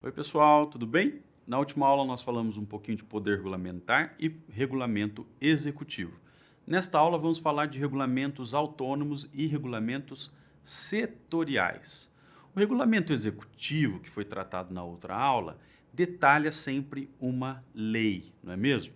Oi, pessoal, tudo bem? Na última aula nós falamos um pouquinho de poder regulamentar e regulamento executivo. Nesta aula vamos falar de regulamentos autônomos e regulamentos setoriais. O regulamento executivo, que foi tratado na outra aula, detalha sempre uma lei, não é mesmo?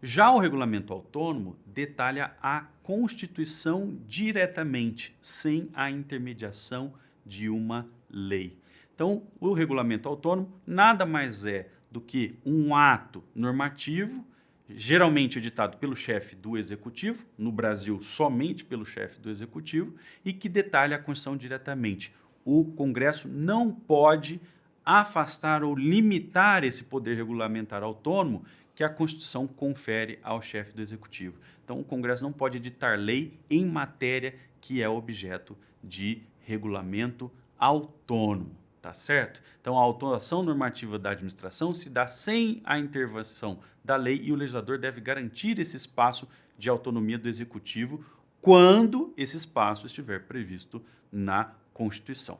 Já o regulamento autônomo detalha a Constituição diretamente, sem a intermediação de uma lei. Então, o regulamento autônomo nada mais é do que um ato normativo, geralmente editado pelo chefe do executivo, no Brasil somente pelo chefe do executivo, e que detalha a Constituição diretamente. O Congresso não pode afastar ou limitar esse poder regulamentar autônomo que a Constituição confere ao chefe do executivo. Então, o Congresso não pode editar lei em matéria que é objeto de regulamento autônomo. Tá certo? Então, a autuação normativa da administração se dá sem a intervenção da lei e o legislador deve garantir esse espaço de autonomia do executivo quando esse espaço estiver previsto na Constituição.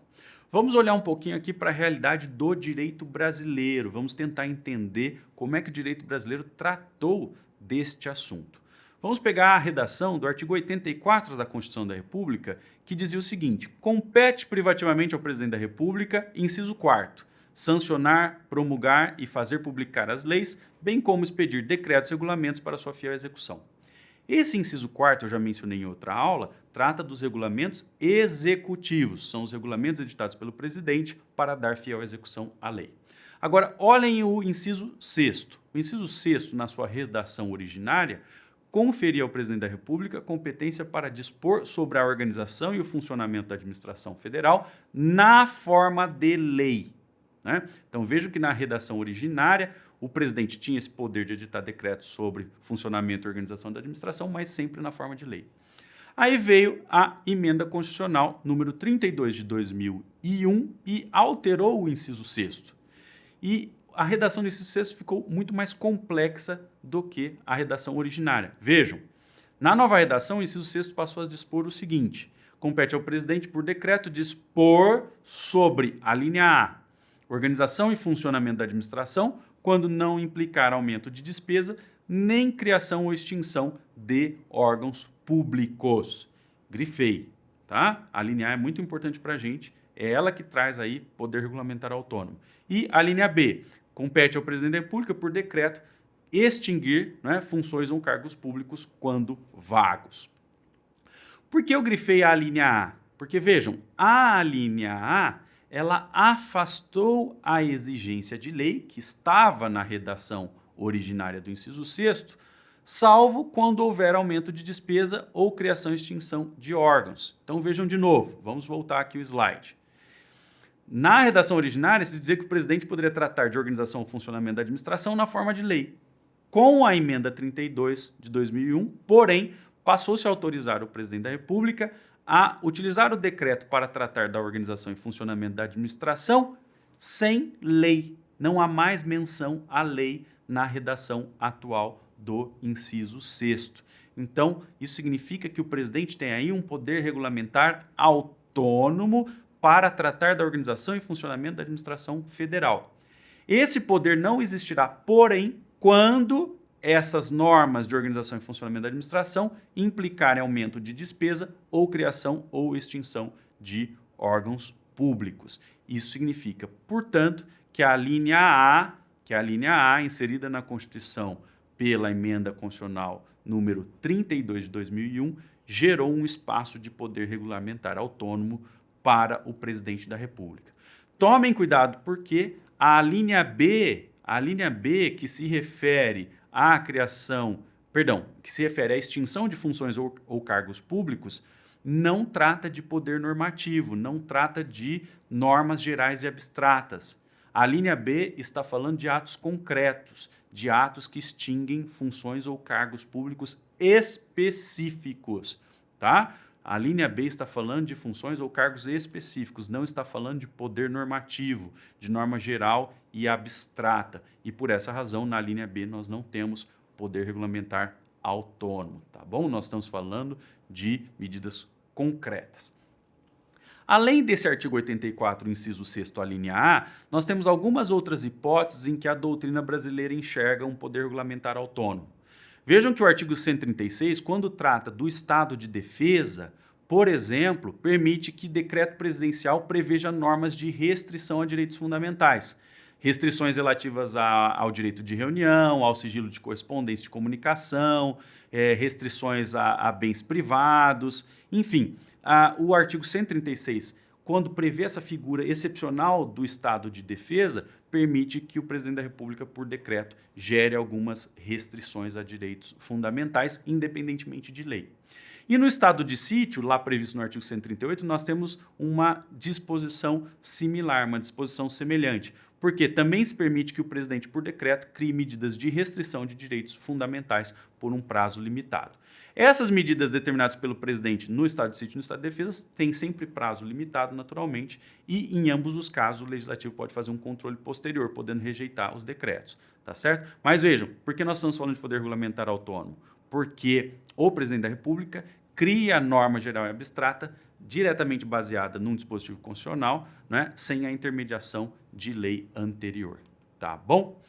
Vamos olhar um pouquinho aqui para a realidade do direito brasileiro. Vamos tentar entender como é que o direito brasileiro tratou deste assunto. Vamos pegar a redação do artigo 84 da Constituição da República, que dizia o seguinte: compete privativamente ao presidente da República, inciso 4º, sancionar, promulgar e fazer publicar as leis, bem como expedir decretos e regulamentos para sua fiel execução. Esse inciso 4º, eu já mencionei em outra aula, trata dos regulamentos executivos. São os regulamentos editados pelo presidente para dar fiel execução à lei. Agora, olhem o inciso 6º. O inciso 6º, na sua redação originária, conferir ao presidente da República competência para dispor sobre a organização e o funcionamento da administração federal na forma de lei. Né? Então vejam que na redação originária o presidente tinha esse poder de editar decretos sobre funcionamento e organização da administração, mas sempre na forma de lei. Aí veio a emenda constitucional número 32 de 2001 e alterou o inciso 6º. E a redação desse inciso ficou muito mais complexa do que a redação originária. Vejam, na nova redação, o inciso 6º passou a dispor o seguinte: compete ao presidente, por decreto, dispor sobre a linha A, organização e funcionamento da administração, quando não implicar aumento de despesa, nem criação ou extinção de órgãos públicos. Grifei, tá? A linha A é muito importante para a gente, é ela que traz aí poder regulamentar autônomo. E a linha B, compete ao presidente da República, por decreto, extinguir, né, funções ou cargos públicos quando vagos. Por que eu grifei a linha A? Porque, vejam, a linha A, ela afastou a exigência de lei que estava na redação originária do inciso 6º, salvo quando houver aumento de despesa ou criação e extinção de órgãos. Então, vejam de novo, vamos voltar aqui o slide. Na redação originária, se dizia que o presidente poderia tratar de organização ou funcionamento da administração na forma de lei. Com a emenda 32 de 2001, porém, passou-se a autorizar o presidente da República a utilizar o decreto para tratar da organização e funcionamento da administração sem lei. Não há mais menção à lei na redação atual do inciso 6º. Então, isso significa que o presidente tem aí um poder regulamentar autônomo para tratar da organização e funcionamento da administração federal. Esse poder não existirá, porém, quando essas normas de organização e funcionamento da administração implicarem aumento de despesa ou criação ou extinção de órgãos públicos. Isso significa, portanto, que a linha A, inserida na Constituição pela emenda constitucional número 32 de 2001, gerou um espaço de poder regulamentar autônomo para o presidente da República. Tomem cuidado, porque a linha B que se refere à criação, que se refere à extinção de funções ou cargos públicos, não trata de poder normativo, não trata de normas gerais e abstratas. A linha B está falando de atos concretos, de atos que extinguem funções ou cargos públicos específicos, tá? A linha B está falando de funções ou cargos específicos, não está falando de poder normativo, de norma geral e abstrata. E por essa razão, na linha B, nós não temos poder regulamentar autônomo, tá bom? Nós estamos falando de medidas concretas. Além desse artigo 84, inciso 6º, a linha A, nós temos algumas outras hipóteses em que a doutrina brasileira enxerga um poder regulamentar autônomo. Vejam que o artigo 136, quando trata do estado de defesa, por exemplo, permite que decreto presidencial preveja normas de restrição a direitos fundamentais. Restrições relativas ao direito de reunião, ao sigilo de correspondência de comunicação, restrições a bens privados, enfim. O artigo 136, quando prevê essa figura excepcional do estado de defesa, permite que o presidente da República, por decreto, gere algumas restrições a direitos fundamentais, independentemente de lei. E no estado de sítio, lá previsto no artigo 138, nós temos uma disposição similar, uma disposição semelhante, porque também se permite que o presidente, por decreto, crie medidas de restrição de direitos fundamentais por um prazo limitado. Essas medidas determinadas pelo presidente no estado de sítio e no estado de defesa têm sempre prazo limitado, naturalmente, e em ambos os casos o legislativo pode fazer um controle posterior, podendo rejeitar os decretos, tá certo? Mas vejam, por que nós estamos falando de poder regulamentar autônomo? Porque o presidente da República cria a norma geral e abstrata diretamente baseada num dispositivo constitucional, né, sem a intermediação de lei anterior, tá bom?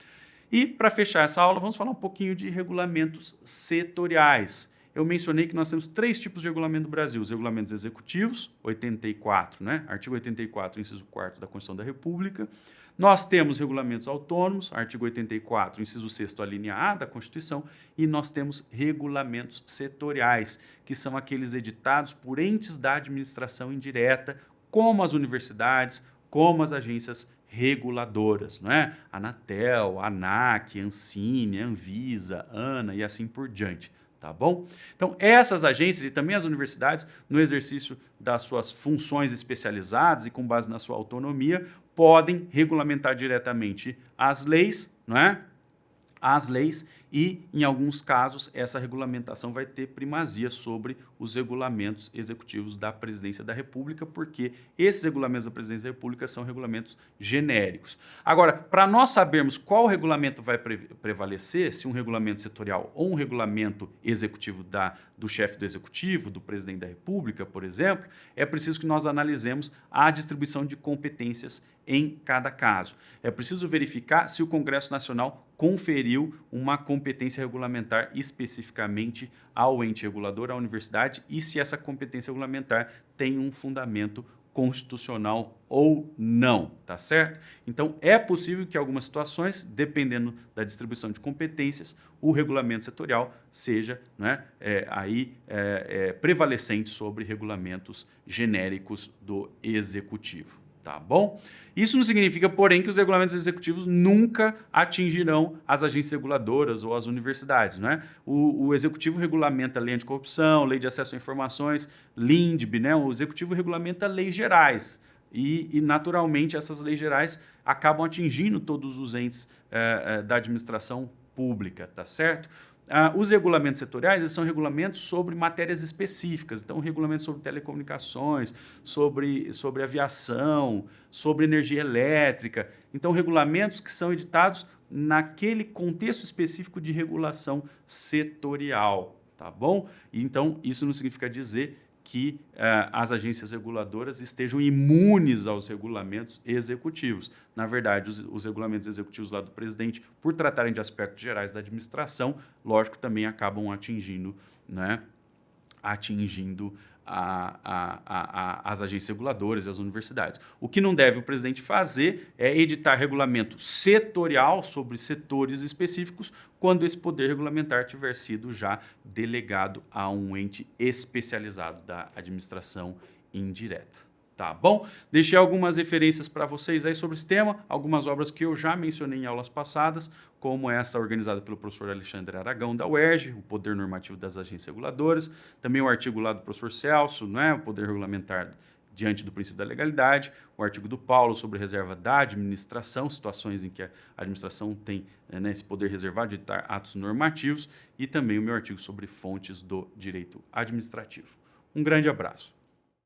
E para fechar essa aula, vamos falar um pouquinho de regulamentos setoriais. Eu mencionei que nós temos 3 tipos de regulamento no Brasil: os regulamentos executivos, 84, né? Artigo 84, inciso 4º da Constituição da República. Nós temos regulamentos autônomos, artigo 84, inciso 6º, a linha A da Constituição, e nós temos regulamentos setoriais, que são aqueles editados por entes da administração indireta, como as universidades, como as agências reguladoras, não é? Anatel, ANAC, Ancine, Anvisa, ANA e assim por diante. Tá bom? Então, essas agências e também as universidades, no exercício das suas funções especializadas e com base na sua autonomia, podem regulamentar diretamente as leis, não é? As leis e, em alguns casos, essa regulamentação vai ter primazia sobre os regulamentos executivos da Presidência da República, porque esses regulamentos da Presidência da República são regulamentos genéricos. Agora, para nós sabermos qual regulamento vai prevalecer, se um regulamento setorial ou um regulamento executivo do chefe do Executivo, do Presidente da República, por exemplo, é preciso que nós analisemos a distribuição de competências em cada caso. É preciso verificar se o Congresso Nacional conferiu uma competência regulamentar especificamente ao ente regulador, à universidade, e se essa competência regulamentar tem um fundamento constitucional ou não, tá certo? Então, é possível que em algumas situações, dependendo da distribuição de competências, o regulamento setorial seja, né, prevalecente sobre regulamentos genéricos do Executivo. Tá bom? Isso não significa, porém, que os regulamentos executivos nunca atingirão as agências reguladoras ou as universidades, não é? O Executivo regulamenta a lei anticorrupção, lei de acesso a informações, LINDB, né? O Executivo regulamenta leis gerais e, naturalmente, essas leis gerais acabam atingindo todos os entes da administração pública, tá certo? Os regulamentos setoriais, eles são regulamentos sobre matérias específicas. Então, regulamentos sobre telecomunicações, sobre aviação, sobre energia elétrica. Então, regulamentos que são editados naquele contexto específico de regulação setorial, tá bom? Então, isso não significa dizer que as agências reguladoras estejam imunes aos regulamentos executivos. Na verdade, os regulamentos executivos lá do presidente, por tratarem de aspectos gerais da administração, lógico, também acabam atingindo, né, as agências reguladoras e as universidades. O que não deve o presidente fazer é editar regulamento setorial sobre setores específicos quando esse poder regulamentar tiver sido já delegado a um ente especializado da administração indireta. Tá bom? Deixei algumas referências para vocês aí sobre esse tema, algumas obras que eu já mencionei em aulas passadas, como essa organizada pelo professor Alexandre Aragão, da UERJ, o Poder Normativo das Agências Reguladoras, também o artigo lá do professor Celso, né, o Poder Regulamentar diante do princípio da legalidade, o artigo do Paulo sobre reserva da administração, situações em que a administração tem, né, esse poder reservado de editar atos normativos, e também o meu artigo sobre fontes do direito administrativo. Um grande abraço.